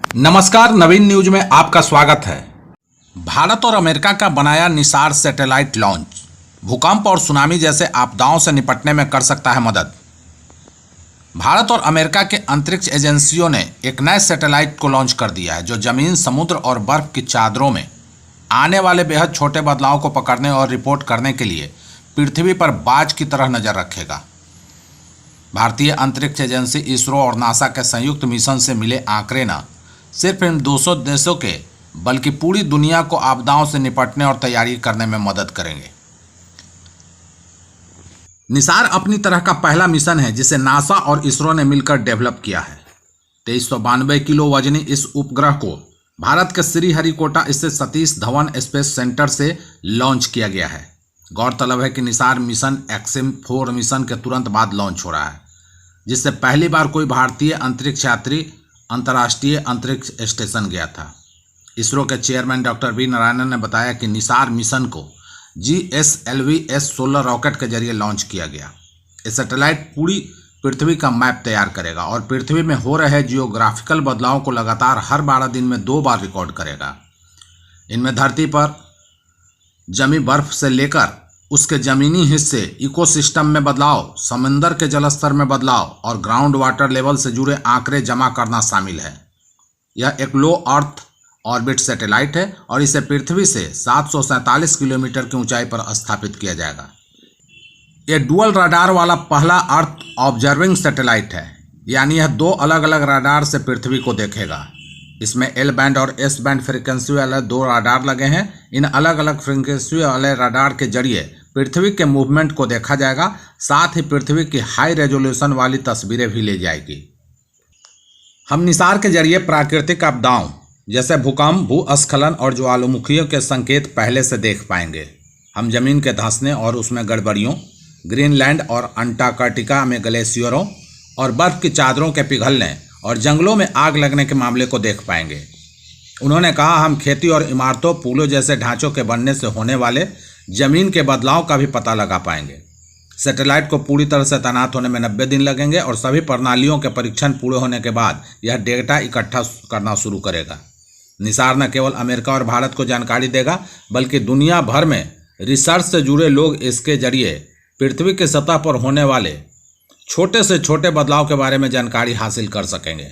नमस्कार, नवीन न्यूज में आपका स्वागत है। भारत और अमेरिका का बनाया निसार सैटेलाइट लॉन्च भूकंप और सुनामी जैसे आपदाओं से निपटने में कर सकता है मदद। भारत और अमेरिका के अंतरिक्ष एजेंसियों ने एक नए सैटेलाइट को लॉन्च कर दिया है जो जमीन, समुद्र और बर्फ की चादरों में आने वाले बेहद छोटे बदलाव को पकड़ने और रिपोर्ट करने के लिए पृथ्वी पर बाज की तरह नजर रखेगा। भारतीय अंतरिक्ष एजेंसी इसरो और नासा के संयुक्त मिशन से मिले आंकड़े न सिर्फ इन 200 देशों के बल्कि पूरी दुनिया को आपदाओं से निपटने और तैयारी करने में मदद करेंगे। निसार अपनी तरह का पहला मिशन है जिसे नासा और इसरो ने मिलकर डेवलप किया है। 2392 किलो वजनी इस उपग्रह को भारत के श्रीहरिकोटा स्थित सतीश धवन स्पेस सेंटर से लॉन्च किया गया है। गौरतलब है कि निसार मिशन एक्सिम 4 मिशन के तुरंत बाद लॉन्च हो रहा है, जिससे पहली बार कोई भारतीय अंतरिक्ष यात्री अंतर्राष्ट्रीय अंतरिक्ष स्टेशन गया था। इसरो के चेयरमैन डॉक्टर वी नारायणन ने बताया कि निसार मिशन को GSLV-S16 रॉकेट के जरिए लॉन्च किया गया। ये सैटेलाइट पूरी पृथ्वी का मैप तैयार करेगा और पृथ्वी में हो रहे जियोग्राफिकल बदलावों को लगातार हर 12 दिन में 2 बार रिकॉर्ड करेगा। इनमें धरती पर जमी बर्फ से लेकर उसके जमीनी हिस्से, इकोसिस्टम में बदलाव, समंदर के जलस्तर में बदलाव और ग्राउंड वाटर लेवल से जुड़े आंकड़े जमा करना शामिल है। यह एक लो अर्थ ऑर्बिट सैटेलाइट है और इसे पृथ्वी से 747 किलोमीटर की ऊंचाई पर स्थापित किया जाएगा। यह डुअल रडार वाला पहला अर्थ ऑब्जर्विंग सैटेलाइट है, यानी यह 2 अलग अलग रडार से पृथ्वी को देखेगा। इसमें L बैंड और S बैंड फ्रीक्वेंसी वाले 2 रडार लगे हैं। इन अलग अलग फ्रीक्वेंसी वाले रडार के जरिए पृथ्वी के मूवमेंट को देखा जाएगा, साथ ही पृथ्वी की हाई रेजोल्यूशन वाली तस्वीरें भी ली जाएगी। हम निसार के जरिए प्राकृतिक आपदाओं जैसे भूकंप, भूस्खलन और ज्वालामुखियों के संकेत पहले से देख पाएंगे। हम जमीन के धंसने और उसमें गड़बड़ियों, ग्रीनलैंड और अंटार्कटिका में ग्लेशियरों और बर्फ की चादरों के पिघलने और जंगलों में आग लगने के मामले को देख पाएंगे। उन्होंने कहा, हम खेती और इमारतों, पुलों जैसे ढांचों के बनने से होने वाले जमीन के बदलाव का भी पता लगा पाएंगे। सैटेलाइट को पूरी तरह से तैनात होने में 90 दिन लगेंगे और सभी प्रणालियों के परीक्षण पूरे होने के बाद यह डेटा इकट्ठा करना शुरू करेगा। निसार न केवल अमेरिका और भारत को जानकारी देगा बल्कि दुनिया भर में रिसर्च से जुड़े लोग इसके जरिए पृथ्वी की सतह पर होने वाले छोटे से छोटे बदलाव के बारे में जानकारी हासिल कर सकेंगे।